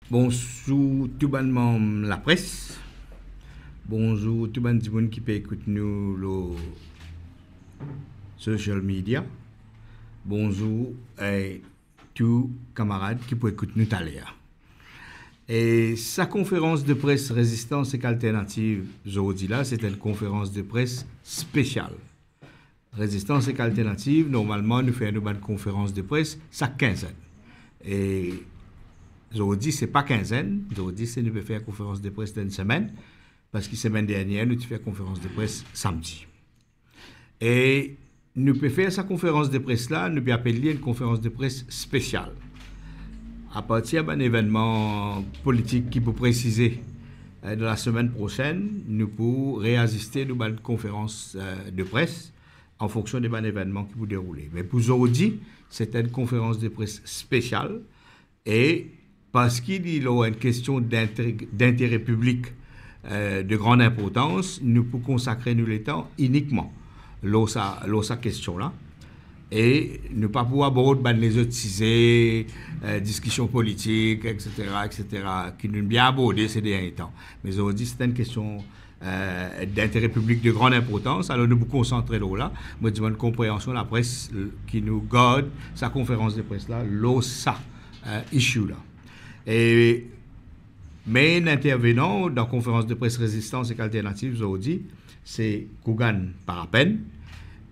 Bonjour tout le monde la presse. Bonjour tout le monde qui peut écouter nous le social media. Bonjour et tous camarades qui peuvent écouter nous tout à l'heure. Et sa conférence de presse résistance et alternative aujourd'hui là, c'est une conférence de presse spéciale. Résistance et alternative, normalement nous faisons une conférence de presse chaque quinzaine. Et aujourd'hui, ce n'est pas quinzaine. Aujourd'hui, c'est nous pouvons faire conférence de presse d'une semaine. Parce que la semaine dernière, nous avons fait conférence de presse samedi. Et nous pouvons faire cette conférence de presse là, nous pouvons appeler une conférence de presse spéciale. À partir d'un événement politique qui peut préciser de la semaine prochaine, nous pouvons réassister à une conférence de presse en fonction de événements qui vont dérouler. Mais pour aujourd'hui, c'était une conférence de presse spéciale. Et parce qu'il y a une question d'intérêt public de grande importance, nous pouvons consacrer nous le temps uniquement à cette question-là. Et ne pas pouvoir aborder les autres sujets, discussions politiques, etc., qui nous ont bien abordé ces derniers temps. Mais aujourd'hui, c'est une question d'intérêt public de grande importance. Alors, nous nous concentrer là. Moi, je demande compréhension de la presse qui nous garde sa conférence de presse-là, ça issue-là. Et main intervenant dans la conférence de presse résistance et alternative aujourd'hui, c'est Kougan Parapen.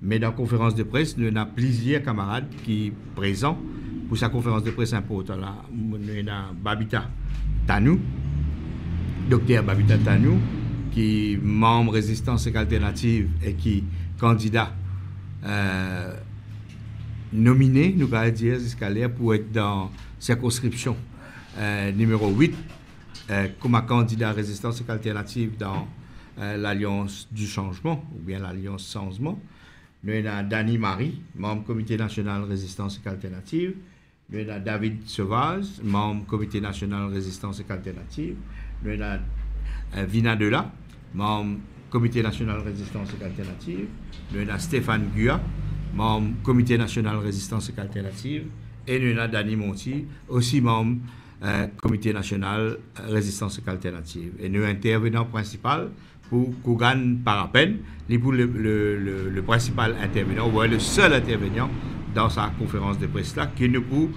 Mais dans la conférence de presse, nous avons plusieurs camarades qui sont présents pour sa conférence de presse importante. Nous avons Babita Tanou, docteur Babita Tanou, qui est membre résistance et alternative et qui est candidat nominé, nous allons dire, jusqu'à l'air pour être dans circonscription numéro 8 comme candidat résistance et alternative dans l'Alliance du changement ou bien l'Alliance changement. Nous avons Dani Marie, membre comité national résistance et alternative. Nous avons David Sauvage, membre comité national résistance et alternative. Nous avons Vina Dela, membre comité national résistance et alternative. Nous avons Stéphane Gua, membre comité national résistance et alternative. Et nous avons Dani Monti, aussi membre comité national résistance et alternative. Et nous intervenant principal pour Kougan Parapen, pour le principal intervenant, ou le seul intervenant dans sa conférence de presse-là, qui ne peut,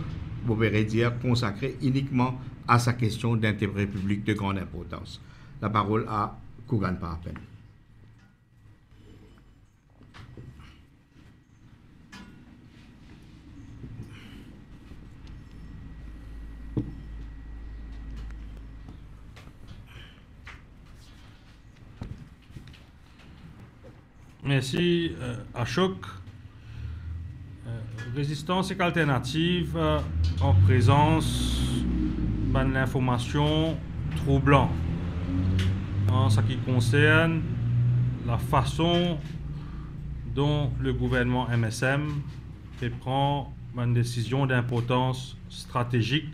vous verrez dire, consacrer uniquement à sa question d'intérêt public de grande importance. La parole à Kougan Parapen. Merci, Ashok. Résistance et alternative en présence d'une information troublante en ce qui concerne la façon dont le gouvernement MSM prend une décision d'importance stratégique,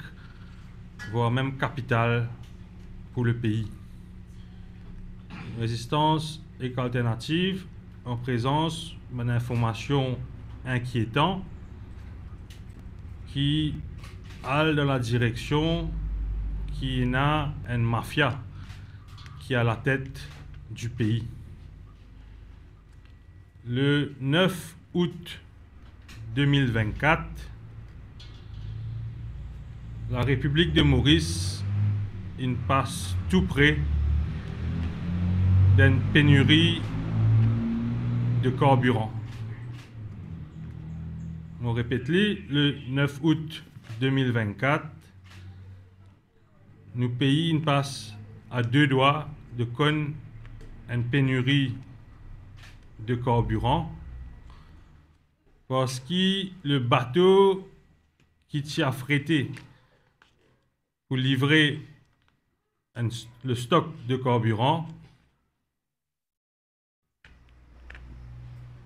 voire même capitale pour le pays. Résistance et alternative en présence d'une information inquiétante qui allait dans la direction qui a une mafia qui est à la tête du pays. Le 9 août 2024, la République de Maurice passe tout près d'une pénurie de carburant. On répète le 9 août 2024, nos pays passent à deux doigts de connaître une pénurie de carburant parce que le bateau qui tient affrété pour livrer le stock de carburant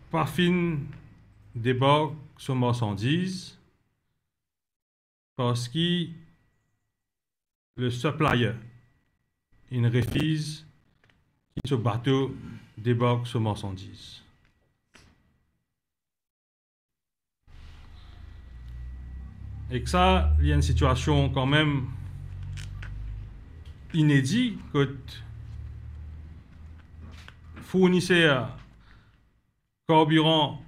pas fin débarque sur marchandises parce que le supplier il refuse que ce bateau débarque sur marchandises. Et que ça, il y a une situation quand même inédit que fournisseur carburant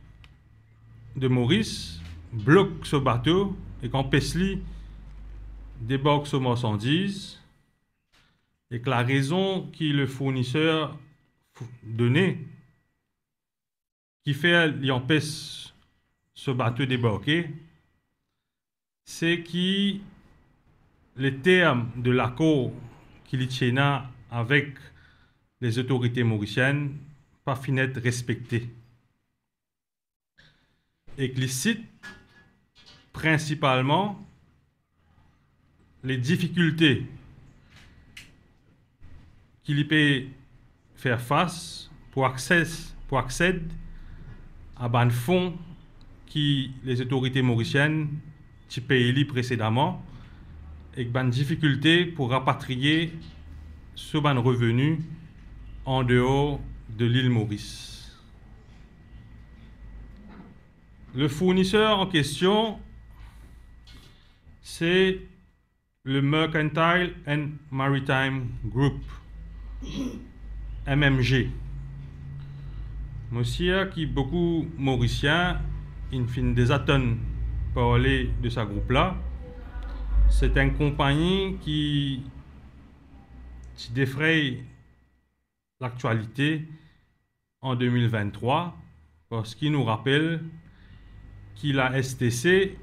de Maurice bloque ce bateau et quand Pesli débarque ce marchandise et que la raison que le fournisseur donnait qui fait qu'il empêche ce bateau débarquer, c'est que les termes de l'accord qu'il y a avec les autorités mauriciennes pas finir respectés. Et qu'il cite principalement les difficultés qu'il peut faire face pour accéder à un fonds qui les autorités mauriciennes ont payé précédemment et une difficulté pour rapatrier ce revenu en dehors de l'île Maurice. Le fournisseur en question, c'est le Mercantile and Maritime Group, MMG. Monsieur qui beaucoup mauriciens, il finit des tonnes parler de ce groupe-là. C'est une compagnie qui défraye l'actualité en 2023 parce qu'il nous rappelle que la STC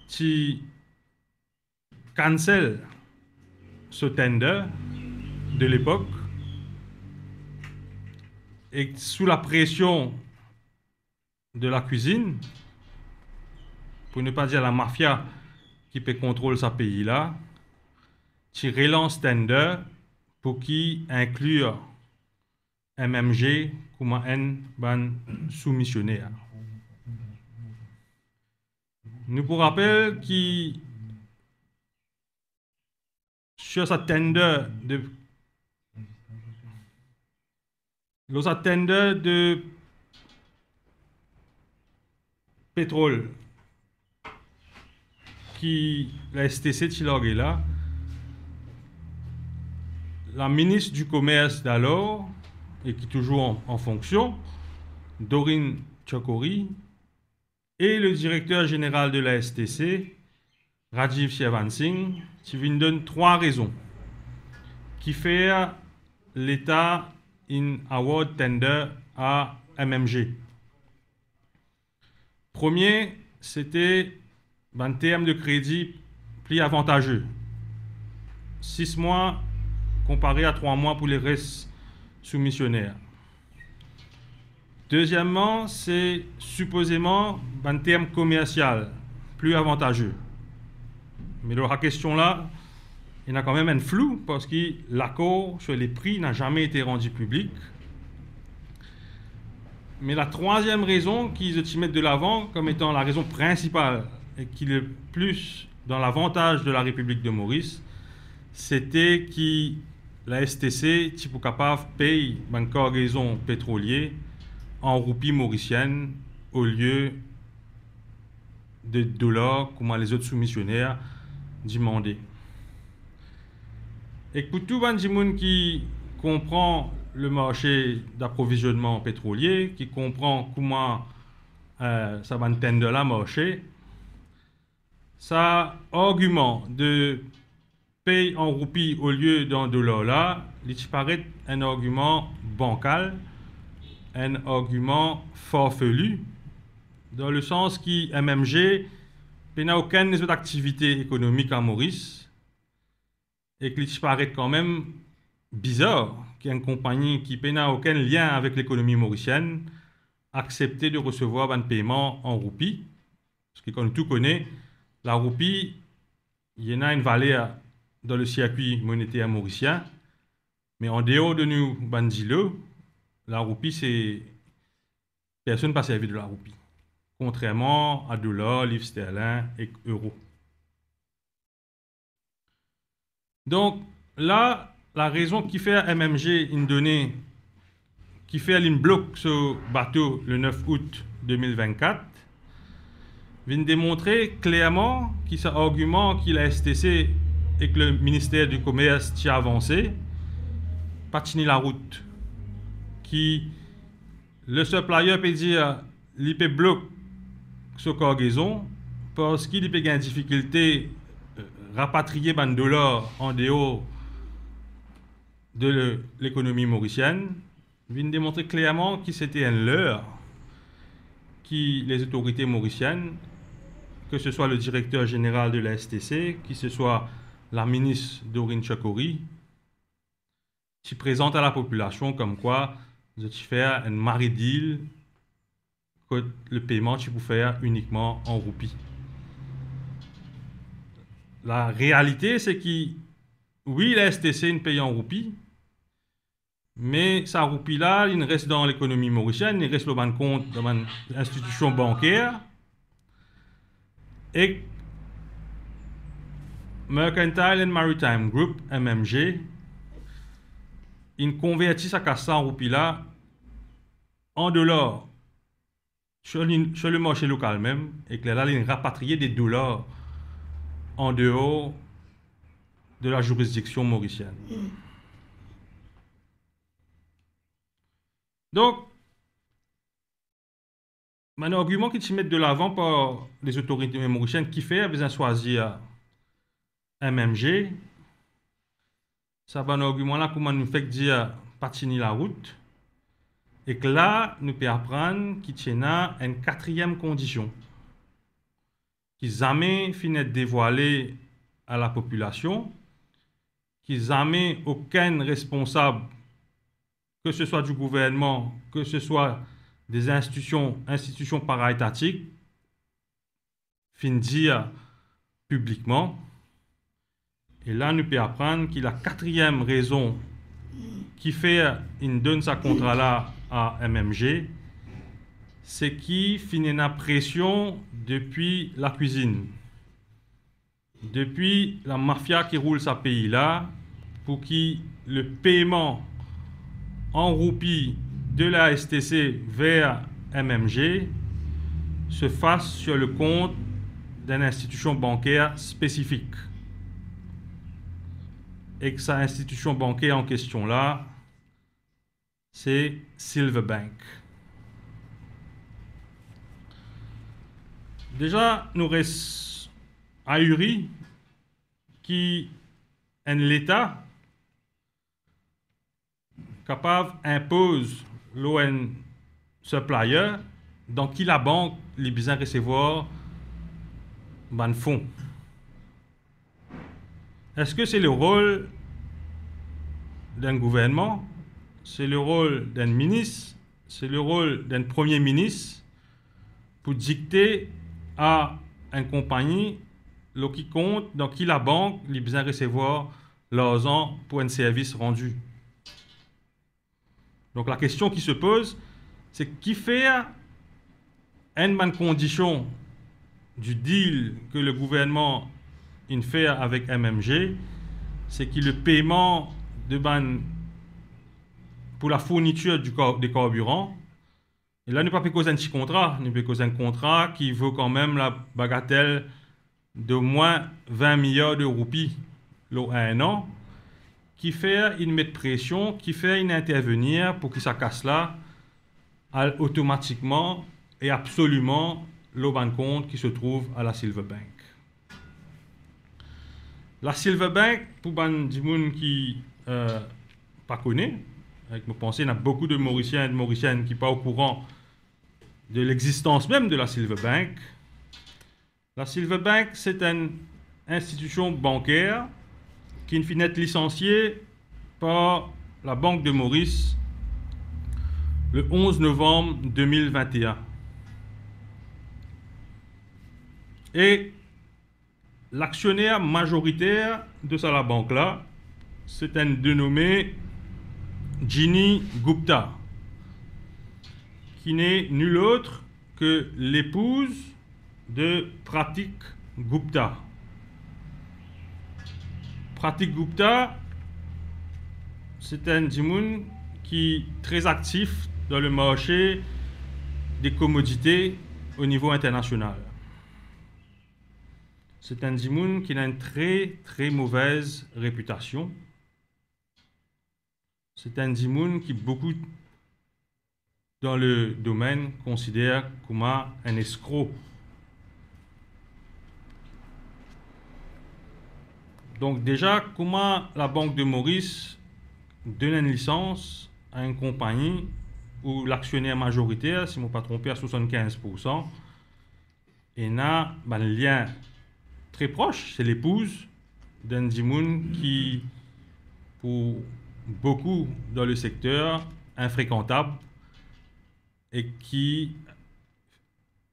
qui cancelle ce tender de l'époque et sous la pression de la cuisine, pour ne pas dire la mafia qui peut contrôler ce pays-là, qui relance tender pour qui inclure MMG comme un soumissionnaire. Nous vous rappelons que sur ce tender de pétrole qui la STC est là, la ministre du Commerce d'alors, et qui est toujours en fonction, Doreen Chokori, et le directeur général de la STC, Rajiv Shevansingh, qui viennent donner 3 raisons qui font l'État in award tender à MMG. Premier, c'était un terme de crédit plus avantageux. 6 mois comparé à 3 mois pour les restes soumissionnaires. Deuxièmement, c'est supposément un terme commercial plus avantageux. Mais la question là, il y a quand même un flou parce que l'accord sur les prix n'a jamais été rendu public. Mais la troisième raison qu'ils se mettent de l'avant comme étant la raison principale et qui est le plus dans l'avantage de la République de Maurice, c'était que la STC, si pour capable, paye une cargaison pétrolière en roupies mauriciennes au lieu de dollars comme les autres soumissionnaires demandaient. Et pour tout le monde qui comprend le marché d'approvisionnement pétrolier, qui comprend comment ça va entendre la marché, ça argument de payer en roupies au lieu d'un dollar là, il paraît un argument bancal, un argument farfelu, dans le sens que MMG n'a aucune autre activité économique en Maurice et qu'il paraît quand même bizarre qu'il y ait une compagnie qui n'a aucun lien avec l'économie mauricienne accepter de recevoir un paiement en roupies. Parce que comme tout connaît, la roupie, il y en a une valeur dans le circuit monétaire mauricien, mais en dehors de nous, bandilo, la roupie, c'est personne ne pas servi de la roupie, contrairement à dollars, livres sterling et euros. Donc là, la raison qui fait à MMG une donnée, qui fait une bloque ce bateau le 9 août 2024, vient démontrer clairement que cet argument que la STC et que le ministère du Commerce t'y a avancé, pas tenu la route. Qui, le supplier peut dire, il peut bloquer ce cargaison parce qu'il peut avoir une difficulté rapatrier ban dollars en dehors de l'économie mauricienne, vient démontrer clairement que c'était un leurre qui les autorités mauriciennes, que ce soit le directeur général de la STC, que ce soit la ministre Dorine Chakori, qui présente à la population comme quoi vous faire un mari deal que le paiement tu peux faire uniquement en roupies. La réalité, c'est que oui, la STC ne paye en roupies, mais sa roupie-là, il reste dans l'économie mauricienne, il reste le ban compte dans une institution bancaire. Et Mercantile and Maritime Group, MMG, il convertit sa casse en roupie-là en dollars sur le marché local même, et que là, il rapatrie des dollars en dehors de la juridiction mauricienne. Donc, un argument qui se met de l'avant par les autorités mauriciennes qui fait besoin de choisir MMG, ça va un argument là comment nous fait dire patiner la route, et que là, nous pouvons apprendre qu'il y a une quatrième condition qui jamais finit de dévoiler à la population, qui jamais aucun responsable, que ce soit du gouvernement, que ce soit des institutions para-étatiques, fin dire publiquement. Et là, nous pouvons apprendre que la quatrième raison qui fait qu'il donne sa contrat-là à MMG, c'est qu'il finit la pression depuis la cuisine, depuis la mafia qui roule ce pays-là, pour que le paiement en roupies de la STC vers MMG se fasse sur le compte d'une institution bancaire spécifique. Et que sa institution bancaire en question là, c'est Silverbank. Déjà, nous restons ahuris qui est l'État capable impose l'ON supplier dans qui la banque les besoin recevoir ban fonds. Est-ce que c'est le rôle d'un gouvernement, c'est le rôle d'un ministre, c'est le rôle d'un premier ministre pour dicter à une compagnie ce qui compte dans qui la banque les besoin recevoir l'argent pour un service rendu? Donc la question qui se pose, c'est qui fait une bonne condition du deal que le gouvernement fait avec MMG, c'est que le paiement de ban pour la fourniture des carburants, et là, nous ne pouvons pas causer un petit contrat, nous pouvons causer un contrat qui vaut quand même la bagatelle d'au moins 20 milliards de roupies à un an, qui fait une mettre pression, qui fait une intervenir pour que ça casse là automatiquement et absolument le ban compte qui se trouve à la Silverbank. La Silverbank, pour des gens qui pas connaissent, avec nos pensées, il y a beaucoup de Mauriciens et de Mauriciennes qui ne sont pas au courant de l'existence même de la Silverbank. La Silverbank, c'est une institution bancaire qui finit d'être licenciée par la Banque de Maurice le 11 novembre 2021. Et l'actionnaire majoritaire de cette banque-là, c'est un dénommé Ginny Gupta, qui n'est nul autre que l'épouse de Pratik Gupta. Pratik Gupta, c'est un dimoun qui est très actif dans le marché des commodités au niveau international. c'est un Dimoun qui a une très très mauvaise réputation. C'est un Dimoun qui beaucoup dans le domaine considère comme un escroc. Donc déjà, comment la Banque de Maurice donne une licence à une compagnie où l'actionnaire majoritaire, si je ne me pas trompé, à 75%, et a un lien très proche, c'est l'épouse d'un Dimoun qui, pour beaucoup dans le secteur, infréquentable et qui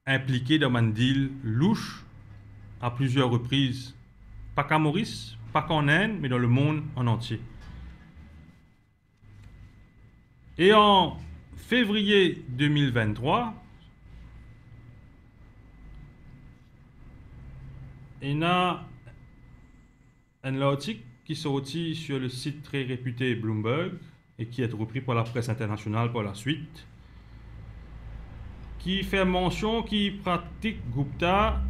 impliqué dans un deal louche à plusieurs reprises, pas qu'à Maurice, pas qu'en Inde, mais dans le monde en entier. Et en février 2023, il y a un article qui est sorti sur le site très réputé Bloomberg et qui est repris par la presse internationale par la suite, qui fait mention qui pratique Gupta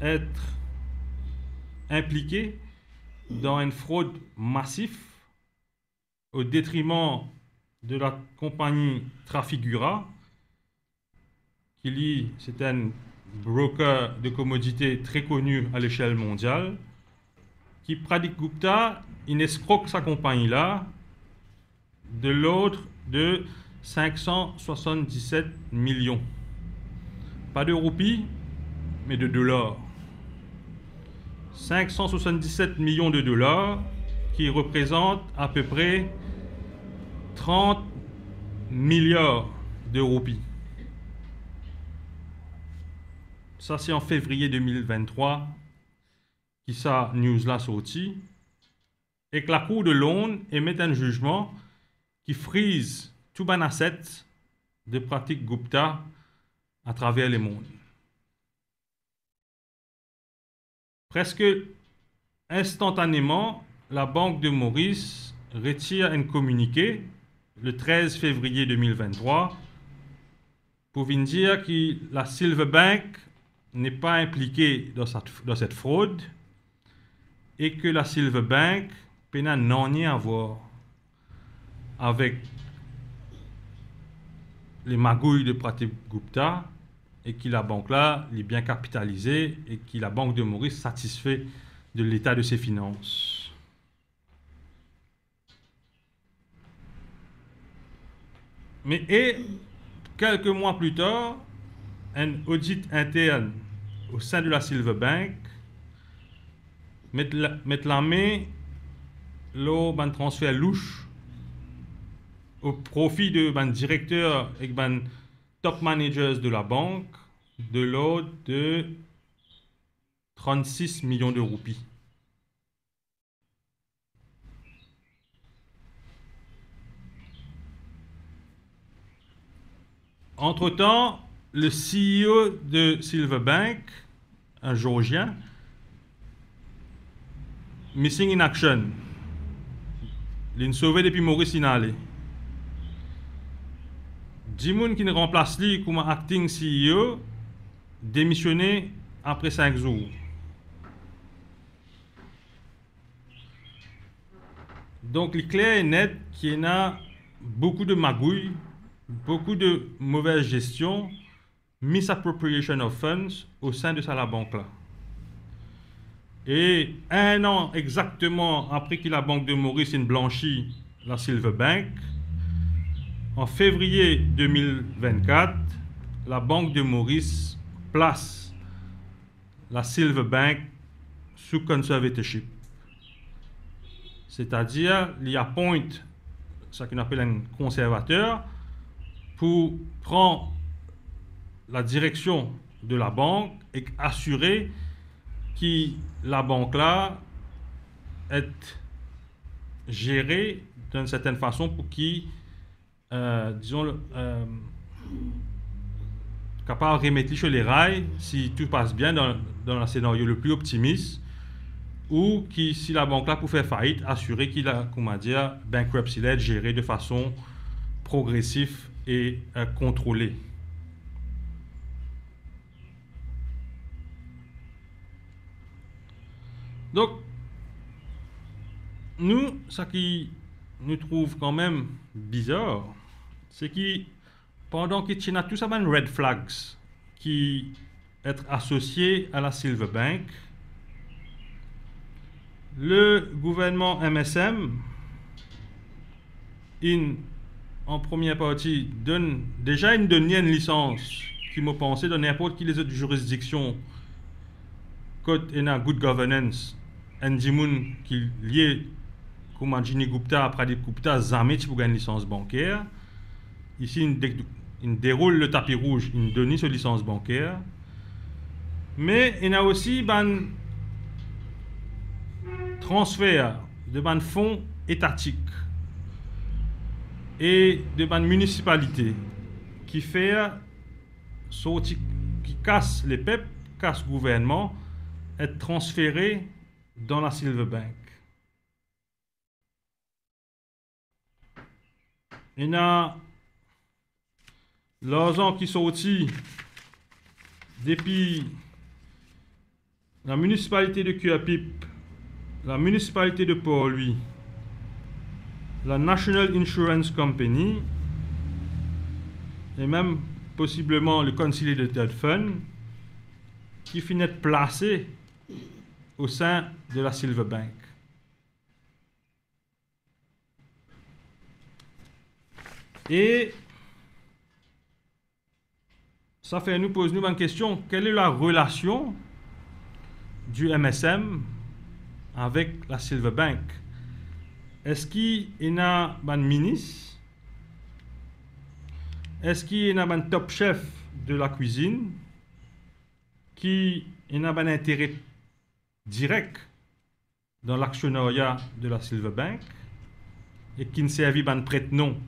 être impliqué dans une fraude massive au détriment de la compagnie Trafigura, qui c'est un broker de commodités très connu à l'échelle mondiale, qui pratique Gupta, il escroque sa compagnie-là de l'ordre de 577 millions. Pas de roupies, mais de dollars. 577 millions de dollars qui représentent à peu près 30 milliards de roupies. Ça, c'est en février 2023 qui sa news-là sorti. Et que la Cour de Londres émet un jugement qui frise tout ban asset de pratique Gupta à travers le monde. Presque instantanément, la Banque de Maurice retire un communiqué le 13 février 2023 pour venir dire que la Silver Bank n'est pas impliquée dans cette fraude et que la Silver Bank n'a rien à voir avec les magouilles de pratique Gupta et que la banque-là est bien capitalisée et que la Banque de Maurice satisfait de l'état de ses finances. Mais quelques mois plus tard, un audit interne au sein de la Silver Bank met la main lors d'un transfert louche au profit de directeurs et top managers de la banque de l'ordre de 36 millions de roupies. Entre-temps, le CEO de Silver Bank, un Géorgien, missing in action. Il est sauvé depuis Maurice Inalé. Dimoun qui ne remplace lui comme acting CEO, démissionné après 5 jours. Donc, il est clair et net qu'il y a beaucoup de magouilles, beaucoup de mauvaise gestion, misappropriation of funds au sein de la banque-là. Et un an exactement après que la Banque de Maurice ait blanchi la Silver Bank, en février 2024, la Banque de Maurice place la Silver Bank sous conservatorship. C'est-à-dire, il appointe ce qu'on appelle un conservateur pour prendre la direction de la banque et assurer que la banque-là est gérée d'une certaine façon pour qu'il disons, capable de remettre sur les rails si tout passe bien dans un scénario le plus optimiste, ou qui, si la banque là pour faire faillite, assurer qu'il a, comment dire, bankruptcy led géré de façon progressive et contrôlée. Donc, nous, ce qui nous trouve quand même bizarre, c'est que pendant que tu as tout ça, red flags qui être associés à la Silver Bank, le gouvernement MSM, en première partie, donne déjà une licence qui m'a pensé dans n'importe quelle autre juridiction quand il y a good governance, un Jimoun qui est lié comme Ginny Gupta, Pradip Gupta, jamais pour gagner une licence bancaire. Ici, il déroule le tapis rouge, il donne cette licence bancaire. Mais il y a aussi un transfert de fonds étatiques et de municipalités qui fait qui casse les peuples, casse le gouvernement, être transféré dans la Silver Bank. Il y a l'argent qui sorti depuis la municipalité de Cuapip, la municipalité de Port-Louis, la National Insurance Company et même possiblement le Consolidated Fund qui finit placé au sein de la Silver Bank. Et ça fait nous pose une question, quelle est la relation du MSM avec la Silver Bank? Est-ce qu'il y a un ministre? Est-ce qu'il y a un top chef de la cuisine qui a un intérêt direct dans l'actionnariat de la Silver Bank et qui ne servit pas de prête-nom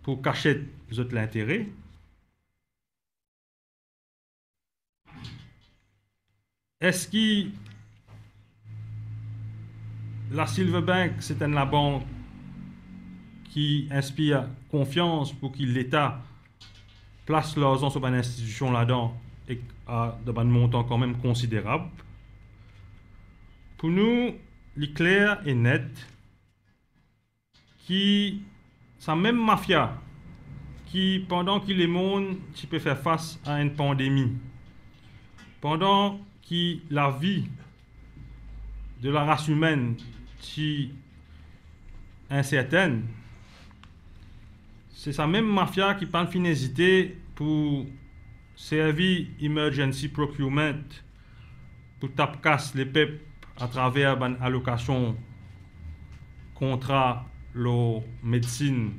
pour cacher l'intérêt? Est-ce que la Silver Bank, c'est la banque qui inspire confiance pour que l'État place l'argent sur une institution là-dedans et à un montant quand même considérable? Pour nous, il est clair et net que c'est même mafia qui, pendant que le monde peut faire face à une pandémie, pendant que la vie de la race humaine est incertaine, c'est sa même mafia qui pas fin hésiter pour servir emergency procurement pour taper casse les peuples à travers une allocation contrat la médecine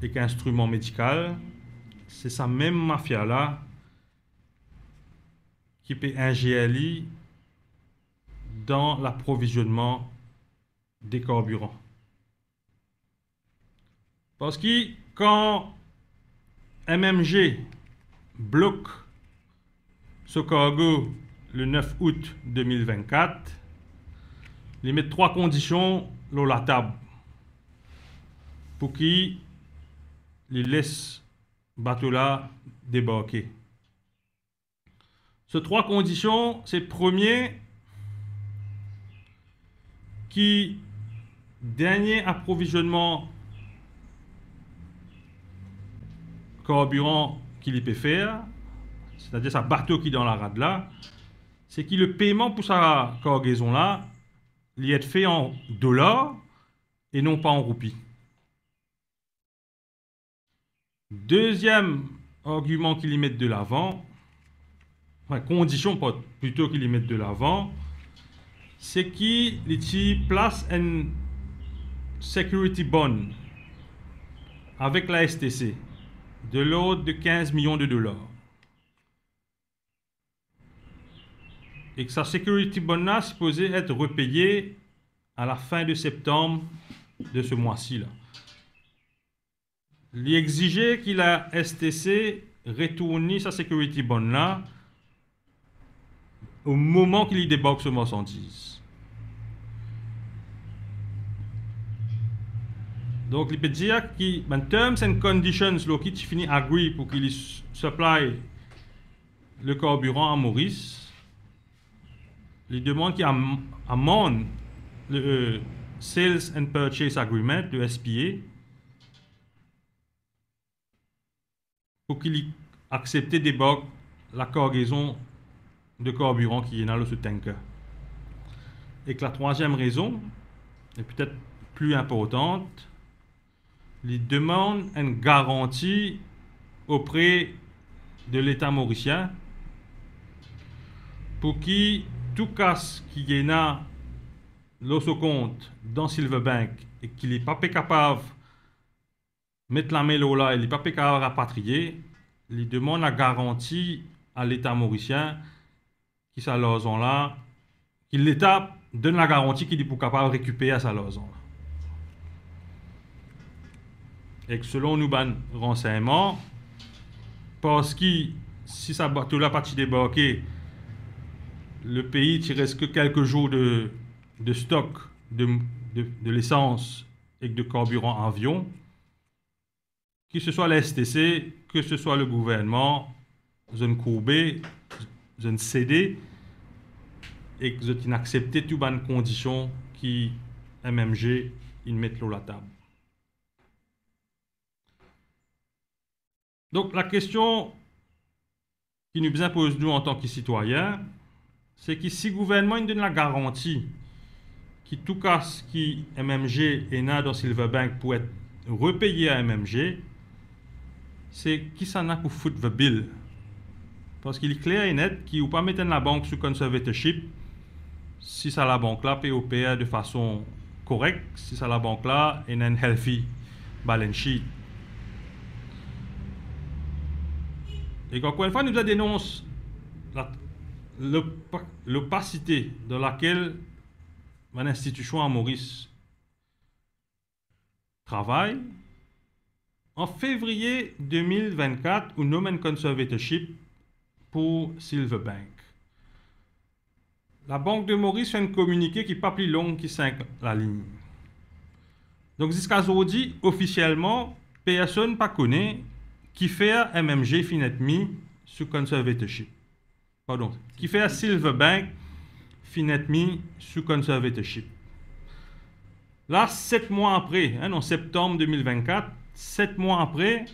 et qu'instrument médical. C'est sa même mafia là qui peut ingérer dans l'approvisionnement des carburants. Parce que quand MMG bloque ce cargo le 9 août 2024, il met 3 conditions sur la table pour qu'il laisse le bateau là débarquer. Ces 3 conditions, c'est premier, qui dernier approvisionnement carburant qu'il peut faire, c'est-à-dire sa bateau qui est dans la rade là, c'est que le paiement pour sa cargaison là, il est fait en dollars et non pas en roupies. Deuxième argument qu'il y met de l'avant, condition plutôt qu'il y mette de l'avant, c'est qu'il place un security bond avec la STC de l'ordre de 15 millions de dollars. Et que sa security bond là est supposé être repayé à la fin de septembre de ce mois-ci là. Il exigeait qu'il a STC retourne sa security bond là au moment qu'il y débarque ce marchandise. Donc, il peut dire que dans terms and conditions, qui finit agree pour qu'il supply le carburant à Maurice, il demande qu'il amende le Sales and Purchase Agreement, le SPA, pour qu'il accepte d'ébarquer la cargaison de carburant qui est dans ce tanker. Et que la troisième raison, est peut-être plus importante, il demande une garantie auprès de l'État mauricien pour qu'il tout casse qui est dans l'osso compte dans Silverbank et qu'il n'est pas capable de mettre la main là, il n'est pas capable de rapatrier, il demande la garantie à l'État mauricien qui sa raison là, que l'État donne la garantie qu'il est pour capable de récupérer à sa raison. Et que selon nous, ben, renseignements, parce que si ça bateau là parti débarquer, le pays il reste que quelques jours de stock de l'essence et de carburant en avion, que ce soit la STC, que ce soit le gouvernement, zone courbée, zone cédé, et que vous accepté toutes les conditions qui MMG ils mettent sur la table. Donc la question qui nous impose nous en tant que citoyens, c'est que si le gouvernement il donne la garantie que tout cas qui MMG est né dans Silverbank pour être repayé à MMG, c'est qui s'en a pour foutre le bill. Parce qu'il est clair et net qu'il ne peut pas mettre la banque sous conservatorship si ça la banque là paye au PA de façon correcte, si ça la banque là est une healthy balance sheet. Et encore une fois, nous dénonçons l'opacité dans laquelle l'institution à Maurice travaille. En février 2024, on nomme un conservatorship pour Silverbank. La Banque de Maurice fait un communiqué qui n'est pas plus long que 5 la ligne. Donc jusqu'à aujourd'hui, officiellement, personne ne connaît qui fait à MMG finet mis sous conservatorship. Pardon, qui fait à Silverbank finet mis sous conservatorship. Là, 7 mois après, en septembre 2024, 7 mois après,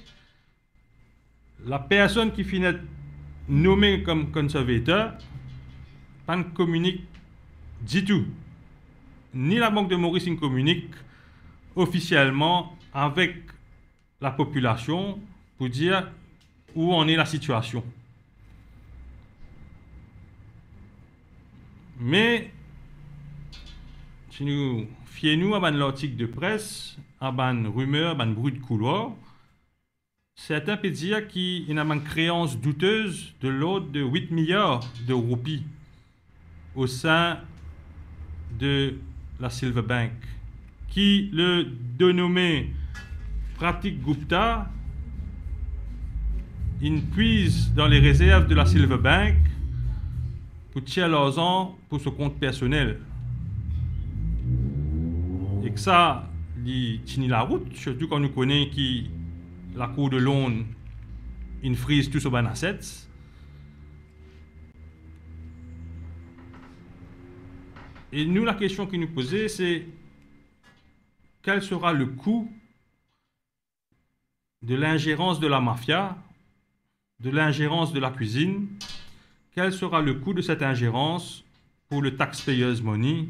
la personne qui finit nommée comme conservateur ne communique du tout. Ni la Banque de Maurice ne communique officiellement avec la population pour dire où en est la situation. Mais si nous fions à l'article de presse, à une rumeur, à un bruit de couloir, certains peuvent dire qu'il y a une créance douteuse de l'ordre de 8 milliards de roupies au sein de la Silverbank, qui le dénommé Pratik Gupta, il puise dans les réserves de la Silverbank pour tirer l'argent pour son compte personnel. Et que ça, il tient la route, surtout quand nous connaissons que la Cour de Londres, il frise tout sur les assets. Et nous, la question qui nous posait, c'est quel sera le coût de l'ingérence de la mafia, de l'ingérence de la cuisine, quel sera le coût de cette ingérence pour le taxpayers money,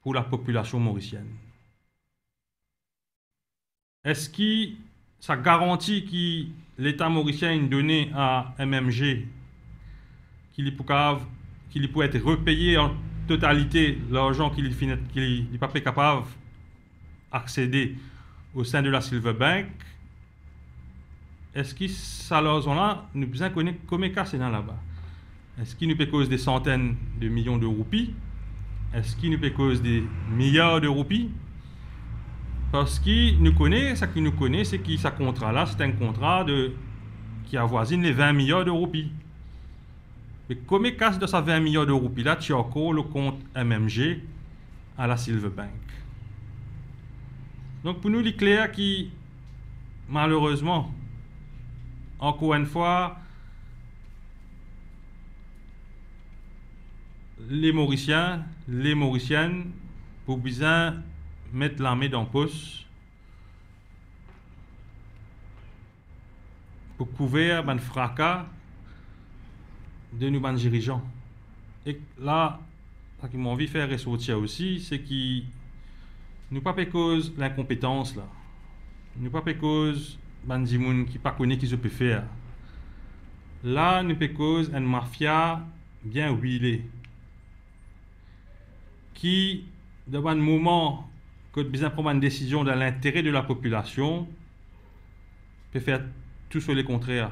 pour la population mauricienne? Est-ce que ça garantit que l'État mauricien a donné à MMG qu'il pourrait être repayé en totalité l'argent qu'il n'est pas capable d'accéder au sein de la Silverbank? Est-ce que ça l'argent-là, nous besoin connaître combien de cas c'est là-bas? Est-ce qu'il nous peut cause des centaines de millions de roupies? Est-ce qu'il nous peut cause des milliards de roupies? Parce qu'il nous connaît, ça qu'il nous connaît, c'est que ce contrat-là, c'est un contrat qui avoisine les 20 milliards de roupies. Mais combien de cas de ces 20 milliards de roupies-là, tu as encore le compte MMG à la Silverbank? Donc pour nous, il est clair que malheureusement, encore une fois, les Mauriciens, les Mauriciennes, pour bien mettre l'armée dans le poste, pour couvrir le fracas de nos dirigeants. Et là, ce qui m'a envie de faire ressortir aussi, c'est qu'il nous pas cause l'incompétence là. Nous pas cause bandimoun qui pas connaît qui se peut faire. Là, nous pas cause une mafia bien huilée qui, dans un moment que besoin prendre une décision dans l'intérêt de la population, peut faire tout sur les contraires.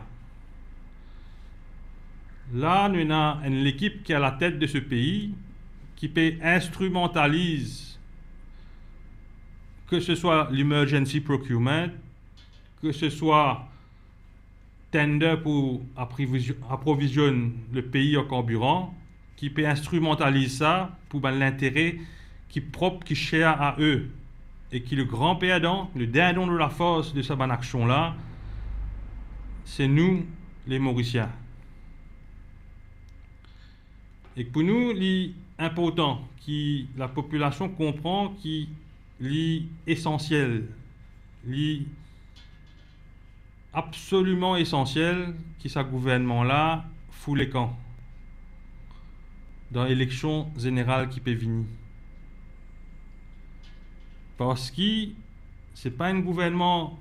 Là, nous avons une équipe qui est à la tête de ce pays, qui peut instrumentalise, que ce soit l'emergency procurement, que ce soit tender pour approvisionner le pays en carburant, qui peut instrumentaliser ça pour l'intérêt qui propre, qui cher à eux, et qui le grand perdant, le dindon de la force de cette action-là, c'est nous, les Mauriciens. Et pour nous, l'important, que la population comprend, qui l'essentiel, absolument essentiel, qui ce gouvernement-là fout les camps dans l'élection générale qui peut venir. Parce que ce n'est pas un gouvernement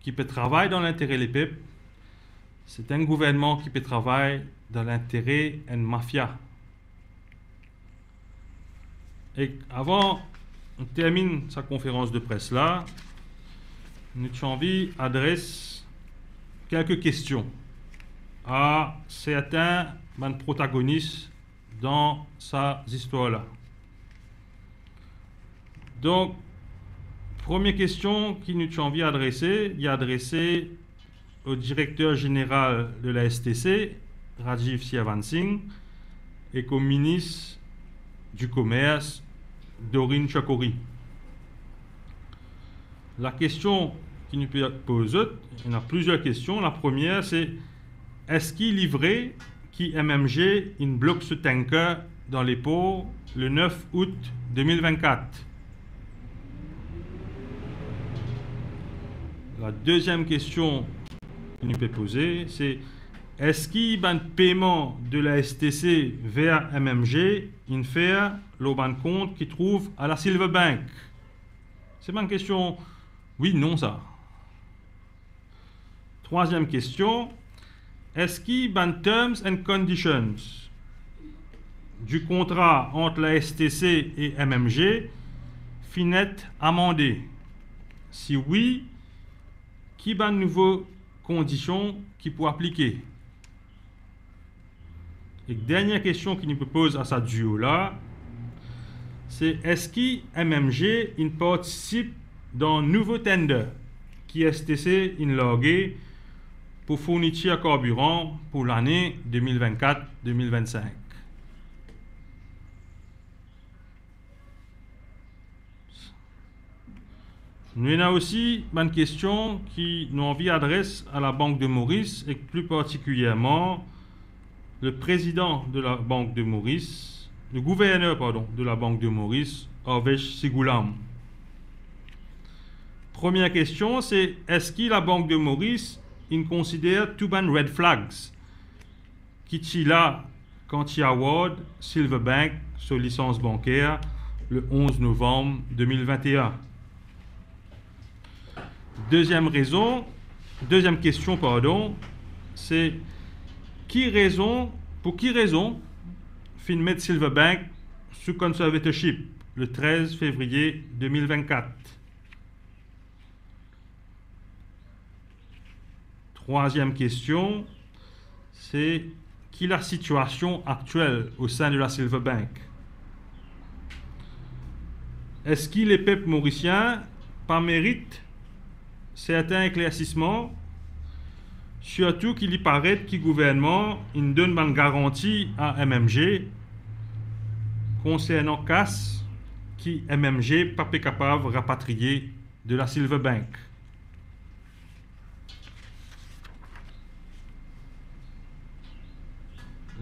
qui peut travailler dans l'intérêt des peuples, c'est un gouvernement qui peut travailler dans l'intérêt d'une mafia. Et avant, on termine sa conférence de presse là, nous avons envie d'adresser quelques questions à certains protagonistes dans sa histoire-là. Donc, première question que nous avons envie d'adresser, il est adressé au directeur général de la STC, Rajiv Siavansingh, et au ministre du Commerce, Doreen Chakouri. La question qui nous peut poser, il y en a plusieurs questions. La première, c'est est-ce qu'il est vrai qu'MMG bloque ce tanker dans les ports le 9 août 2024? La deuxième question que nous peut poser, c'est est-ce qu'il y a un paiement de la STC vers MMG, il fait le compte qui trouve à la Silverbank? C'est pas une question oui, non, ça. Troisième question, est-ce qu'il y a un terms and conditions du contrat entre la STC et MMG finet amendé? Si oui, qui y a de nouvelles conditions qui pourraient appliquer? Et dernière question qui nous pose à ce duo-là, c'est est-ce que MMG participe dans un nouveau tender qui STC logué pour fourniture carburant pour l'année 2024-2025? Nous avons aussi une question qui nous envie adresse à la Banque de Maurice et plus particulièrement le président de la Banque de Maurice, le gouverneur de la Banque de Maurice, Orvesh Sigoulam. Première question, c'est est-ce que la Banque de Maurice considère tout les red flags qui sont là quand il award Silverbank sur licence bancaire le 11 novembre 2021? Deuxième question, c'est pour qui raison fin mettre Silverbank sous conservatorship le 13 février 2024? Troisième question, c'est qui est la situation actuelle au sein de la Silverbank? Est-ce que les peuples mauriciens pas méritent certains éclaircissements, surtout qu'il y paraît que le gouvernement donne une garantie à MMG concernant casse qui MMG pas capable de rapatrier de la Silverbank?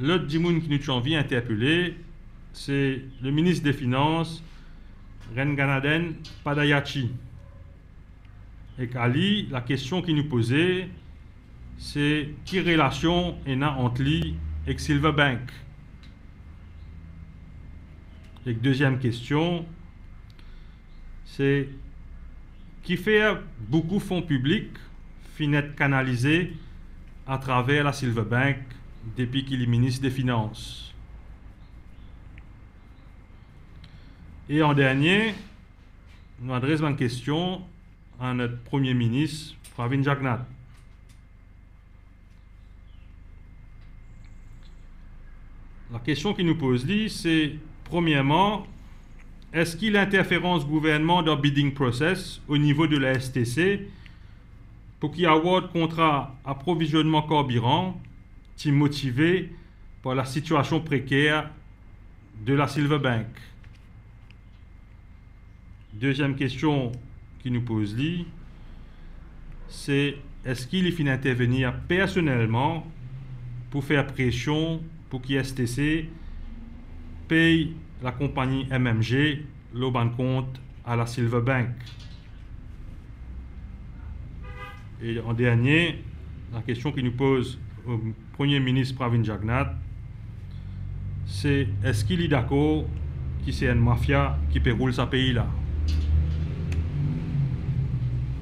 l'autre Dimoun qui nous a envie interpellé, c'est le ministre des Finances, Renganaden Padayachi. Et Kali, la question qu'il nous posait, c'est quelle relation il y a entre lui et Silverbank. Et la deuxième question, c'est qui fait beaucoup de fonds publics finissent canalisés à travers la Silverbank depuis qu'il est ministre des Finances. Et en dernier, nous adressons une question à notre Premier ministre, Pravin Jagnnath. La question qu'il nous pose, c'est, premièrement, est-ce qu'il y a interférence gouvernement dans le bidding process au niveau de la STC pour qu'il y ait un contrat approvisionnement carburant qui est motivé par la situation précaire de la Silverbank? Deuxième question qu'il nous pose, c'est est-ce qu'il faut intervenir personnellement pour faire pression pour que STC paye la compagnie MMG le ban compte à la Silverbank? Et en dernier, la question qu'il nous pose au Premier ministre Pravin Jagnnath, c'est est-ce qu'il est d'accord que c'est une mafia qui péroule ce pays-là?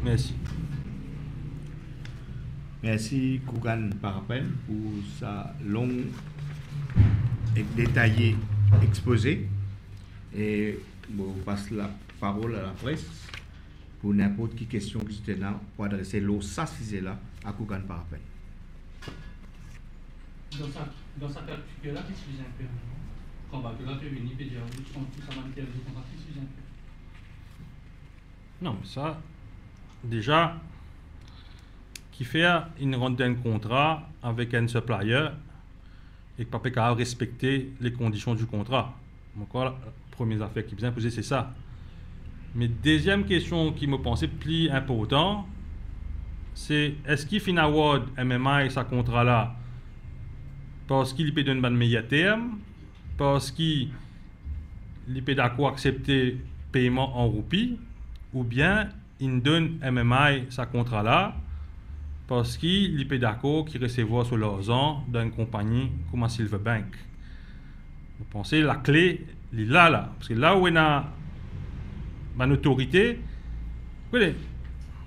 Merci. Merci Koukan Parapen pour sa longue et détaillée exposé. Et on passe la parole à la presse pour n'importe quelle question qui se là pour adresser l'eau ça si là à Koukan Parapen. Dans sa particulière, qu'est-ce que vous avez quand on va venir et dire tout ça matière de contrat, qu'est-ce que vous avez Non, mais ça, déjà, qui fait une ronde d'un contrat avec un supplier et que pas qu'à respecter les conditions du contrat. Donc voilà, la première affaire qui vient poser, c'est ça. Mais deuxième question qui me pensait plus important, c'est est-ce qu'il finit award MMA et sa contrat là parce qu'il peut donner un meilleur terme, parce qu'il peut d'accord accepter paiement en roupies, ou bien il donne MMA sa contrat là parce qu'il peut d'accord qu'il recevoir sur leurs ans d'une compagnie comme Silverbank. Vous pensez la clé est là, parce que là où on a une autorité, vous voyez,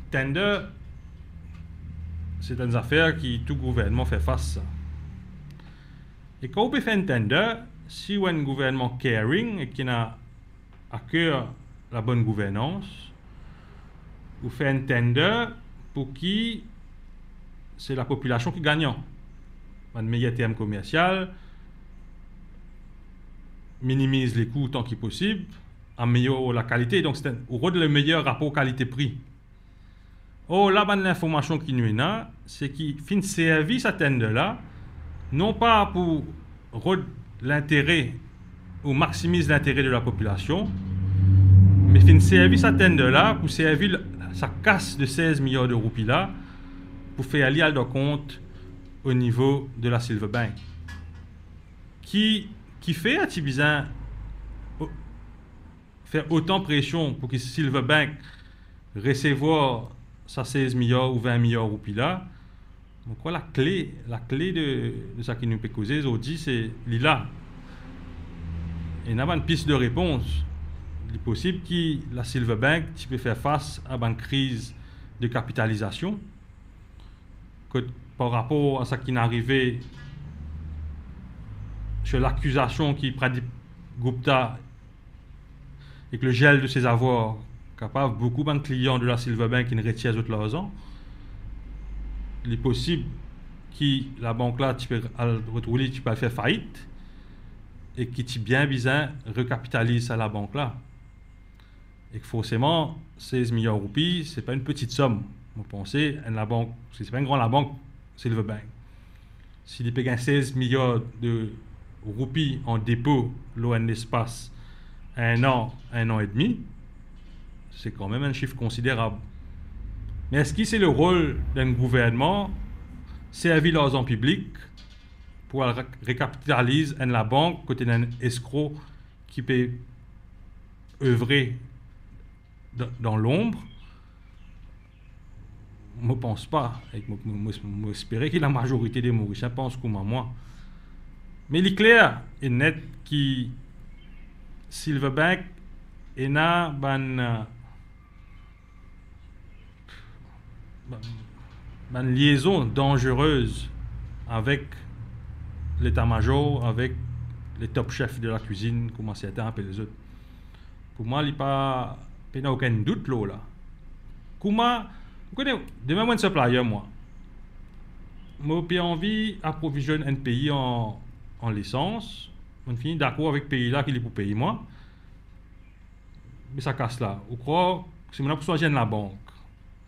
tender, c'est une affaire qui tout gouvernement fait face. Et quand on peut faire un tender, si on a un gouvernement caring et qui a à cœur la bonne gouvernance, vous faites un tender pour qui c'est la population qui gagne. Un meilleur terme commercial, minimise les coûts tant qu'il possible, améliore la qualité. Donc, c'est au rôle le meilleur rapport qualité-prix. Oh, là, l'information qui nous est, c'est qu'il fait un service à tender là, non pas pour l'intérêt ou maximiser l'intérêt de la population, mais fait un service à tender là pour servir sa casse de 16 milliards de roupies là pour faire aller de compte au niveau de la Silverbank. Qui fait à Tibizan faire autant de pression pour que Silverbank recevoir sa 16 milliards ou 20 milliards de roupies là. Donc quoi, la clé de ce qui nous peut causer aujourd'hui, c'est là. Et il y a une piste de réponse. Il est possible que la Silverbank peut faire face à une crise de capitalisation que par rapport à ce qui est arrivé sur l'accusation qui Pradeep Gupta et que le gel de ses avoirs capable beaucoup de clients de la Silverbank qui ne retiennent autres leurs ans. Il est possible que la banque là tu peux retrouver, tu peux faire faillite et que tu bien besoin recapitalise à la banque là. Et que forcément 16 milliards de roupies, c'est pas une petite somme. Vous pensez à la banque, c'est pas une grande la banque Silverbank. S'il paye 16 milliards de roupies en dépôt l'ON espace un an et demi, c'est quand même un chiffre considérable. Mais est-ce que c'est le rôle d'un gouvernement servir l'argent public pour récapitaliser la banque côté d'un escroc qui peut œuvrer dans l'ombre. Je ne pense pas. J'espère que la majorité des Mauriciens pensent comme moi. Mais il est clair et net que Silverbank est une liaison dangereuse avec l'état-major, avec les top chefs de la cuisine, comment certains appellent les autres. Pour moi, il n'y a aucun doute là. Comment, vous connaissez, demain, moi, je suis supplier, moi. J'ai envie d'approvisionner un pays en licence. On finit d'accord avec le pays là qui est pour payer moi. Mais ça casse là. Ou quoi, c'est mon pour choisir la banque.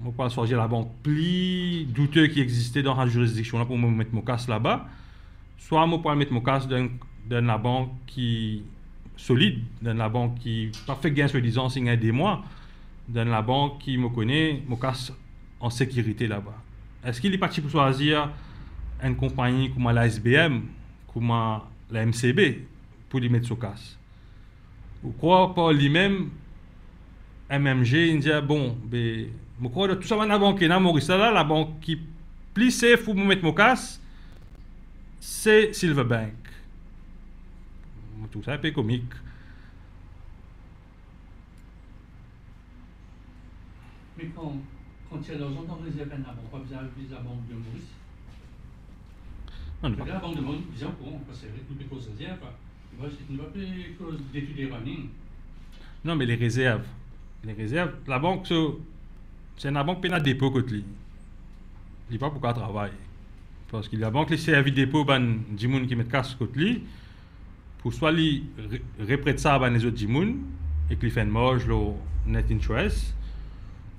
Je peux choisir la banque plus douteuse qui existait dans la juridiction là pour me mettre mon casse là-bas. Soit je peux mettre mon casse dans la banque qui solide, dans la banque qui pas fait gain soi-disant c'est des mois, dans la banque qui me connaît, mon casse en sécurité là-bas. Est-ce qu'il est parti pour choisir une compagnie comme la SBM, comme la MCB, pour lui mettre son casse? Ou quoi, pas lui-même, MMG, il dit bon, ben, je crois que tout ça va dans la banque, dans Maurice, là, la banque qui plus safe pour me mettre mon casse, c'est Silverbank. Tout ça un peu comique. Mais quand il y a l'argent dans les réserves, on va pas viser la banque de Maurice. Non, la banque de Maurice, bien au courant, parce que c'est vrai que nous payons aux réserves, il ne va pas cause d'études running. Non, mais les réserves, la banque, c'est une banque qui a dépôt côté lui. Il n'est pas pour qu'elle travaille. Parce que la banque, les services dépôt, ben, des gens qui mettent casse côté lui, pour soit lui reprêter ça à les autres gens, et qu'ils font moche, le net interest,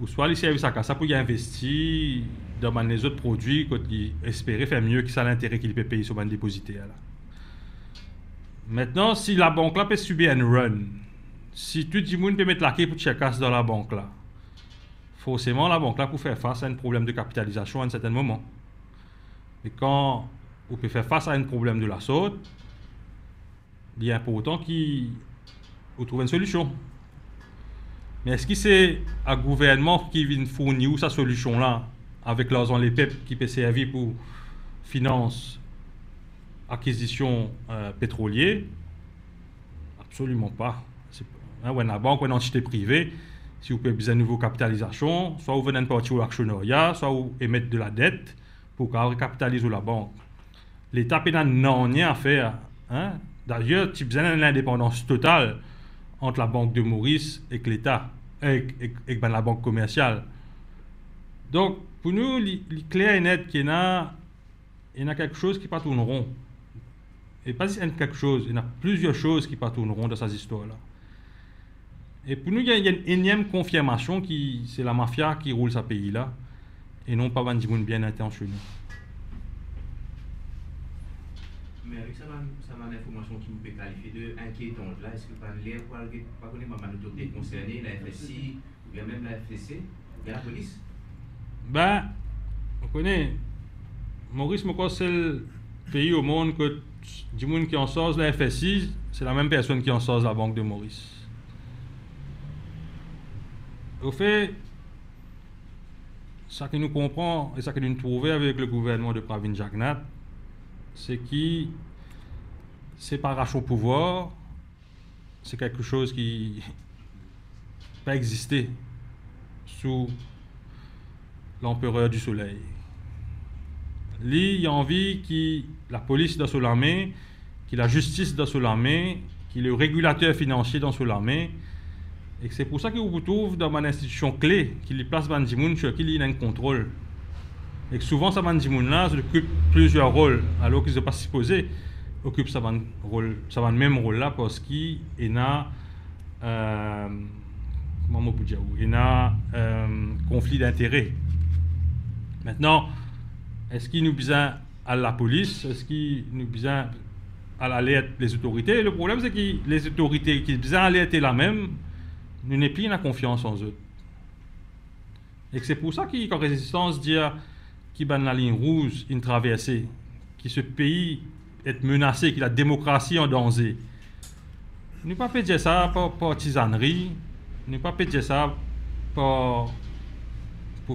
ou soit les services à casse pour y investir dans les autres produits, quand ils espéraient faire mieux que ça l'intérêt qu'il peut payer sur le dépositaire. Maintenant, si la banque là peut subir un run, si tout le monde peut mettre la clé pour checker casse dans la banque là, forcément la banque là pour faire face à un problème de capitalisation à un certain moment. Mais quand on peut faire face à un problème de la sorte, il est important qu'on trouve une solution. Mais est-ce que c'est un gouvernement qui vient fournir sa solution là avec l'argent les PEP qui peut servir pour finance acquisition pétrolière? Absolument pas. Ou une banque ou une entité privée, si vous avez besoin de nouveau capitalisation, soit vous venez de partir au actionnariat, soit vous émettez de la dette pour recapitaliser la banque. L'État n'a rien à faire. Hein? D'ailleurs, tu as besoin d'une indépendance totale entre la Banque de Maurice et l'État, et la banque commerciale. Donc, pour nous, il est clair et net qu'il y a quelque chose qui ne tourne rond. Et pas si quelque chose, il y a plusieurs choses qui ne tourneront dans ces histoires-là. Et pour nous, il y a une énième confirmation que c'est la mafia qui roule ce pays-là, et non pas des gens bien intentionnés. Mais avec ça, l'information qui vous peut qualifier de inquiétante, là, est-ce que par l'air, pas connaître ma autorité concernée, la FSI, ou bien même la FTC, ou bien la police? Ben, on connaît, Maurice, c'est le pays au monde que du monde qui en sort la FSI, c'est la même personne qui en sort la Banque de Maurice. Au fait, ça que nous comprenons et ça que nous trouvons avec le gouvernement de Pravin Jagnnath, c'est que séparation pouvoir, c'est quelque chose qui n'a pas existé sous l'empereur du soleil. Il a envie que la police dans son armée, que la justice dans son armée, que le régulateur financier dans son armée, et c'est pour ça que vous trouvez dans une institution clé qui place Bandimoun sur qui il y a un contrôle. Et que souvent, ces Bandimoun-là occupent plusieurs rôles, alors qu'ils ne sont pas supposés occuper ce même rôle-là parce qu'il y a conflit d'intérêts. Maintenant, est-ce qu'il nous besoin à la police? Est-ce qu'il nous besoin à l'alerte des autorités? Le problème, c'est que les autorités qui besoin alerter la même, nous n'avons plus la confiance en eux. Et c'est pour ça qu'il y a résistance dire qu'il y a la ligne rouge, une traversée, que ce pays est menacée, que la démocratie est en danger. Ne pas dire ça par partisanerie, ne pas dire ça pour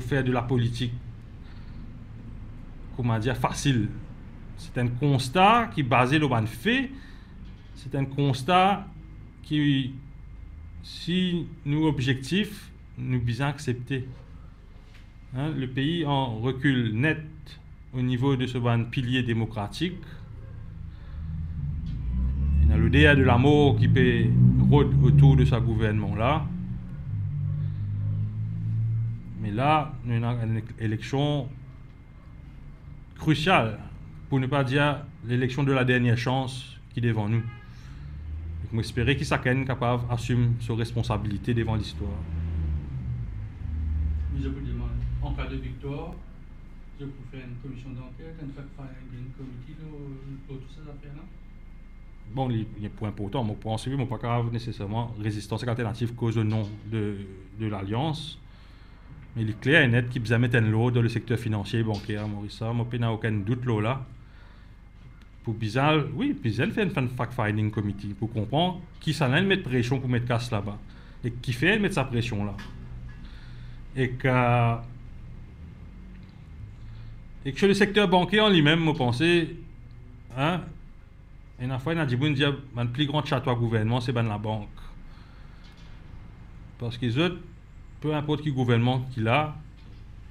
faire de la politique, comment dire, facile. C'est un constat qui est basé sur un fait, c'est un constat qui, si nous objectifs, nous devons accepter. Hein, le pays en recul net au niveau de ce pilier démocratique. Il y a le dé de la mort qui peut rôder autour de ce gouvernement-là. Mais là, nous avons une élection cruciale, pour ne pas dire l'élection de la dernière chance qui est devant nous. Je espère qu'il soit capable d'assumer ses responsabilités devant l'histoire. Je vous demande, en cas de victoire, je peux faire une commission d'enquête, une fact-finding committee pour toutes ces affaires-là? Bon, il y a un point important, mais pour en suivre, pas grave nécessairement résistance alternative cause au nom de l'Alliance. Mais il est clair et net qu'il besoin mettre un lot dans le secteur financier et bancaire, Maurice. Ça, moi, il n'y a aucun doute là. Pour bizarre, oui, puis elle fait une fact-finding committee pour comprendre qui s'en a mettre pression pour mettre casse là-bas. Et qui fait mettre sa pression là. Et que sur le secteur bancaire en lui-même, je pensais, hein, et une fois, il a dit, le plus grand château à gouvernement, c'est la banque. Parce que les autres, peu importe quel gouvernement qu'il a,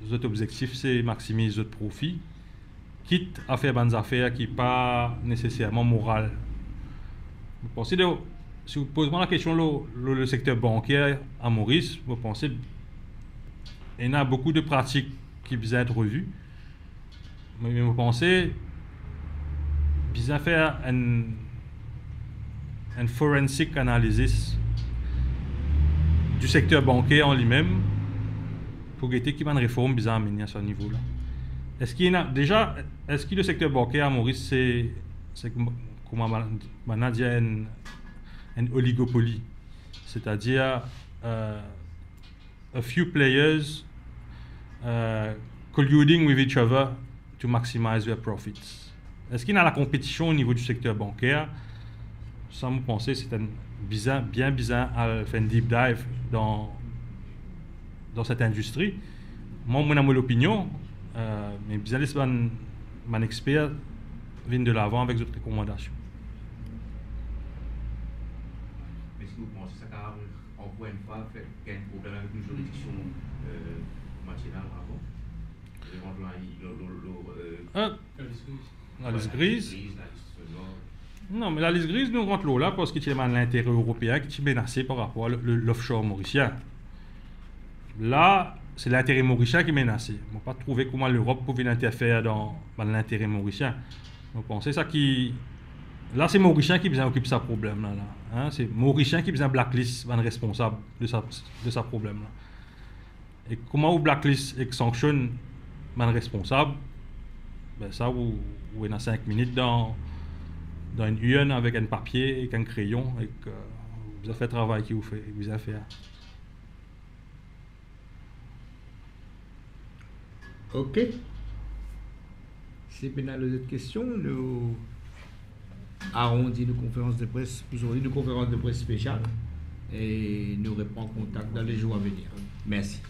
les autres objectifs, c'est maximiser les autres profits, quitte à faire des affaires qui ne sont pas nécessairement morales. Vous pensez, si vous posez la question le secteur bancaire à Maurice, vous pensez qu'il y a beaucoup de pratiques qui doivent être revues. Mais vous pensez qu'il faire un forensic analysis du secteur bancaire en lui-même pour guetter qu'il y a une réforme bizarre amenée à ce niveau-là. Est-ce que le secteur bancaire à Maurice, c'est comment on dit, une oligopoly, c'est-à-dire a few players colluding with each other to maximize their profits. Est-ce qu'il y a la compétition au niveau du secteur bancaire? Ça me pensait c'est bien bizarre à faire un deep dive dans cette industrie. Moi, mon opinion, mais bizarre laisser mon expert venir de l'avant avec d'autres recommandations. Est-ce que vous pensez que ça a encore une fois fait qu'il y a un problème avec une juridiction nationale avant? La liste grise. Non, mais la liste grise nous rentre là parce qu'il y a l'intérêt européen qui est menacé par rapport à l'offshore mauricien. Là, c'est l'intérêt mauricien qui est menacé. On ne peut pas trouver comment l'Europe pouvait interférer dans l'intérêt mauricien. On pense ça qui. Là, c'est Mauricien qui vient occuper ce problème. Là. Hein? C'est Mauricien qui vient blacklist un responsable de ce problème. Là. Et comment vous blacklist et sanctionne un responsable? Ben ça, vous êtes dans 5 minutes dans une urne avec un papier et un crayon et que vous avez fait le travail qu'il vous a fait. Ok. Si vous avez d'autres questions, nous arrondissons nos conférences de presse, aujourd'hui nos conférences de presse spéciales et nous répondons en contact dans les jours à venir. Merci.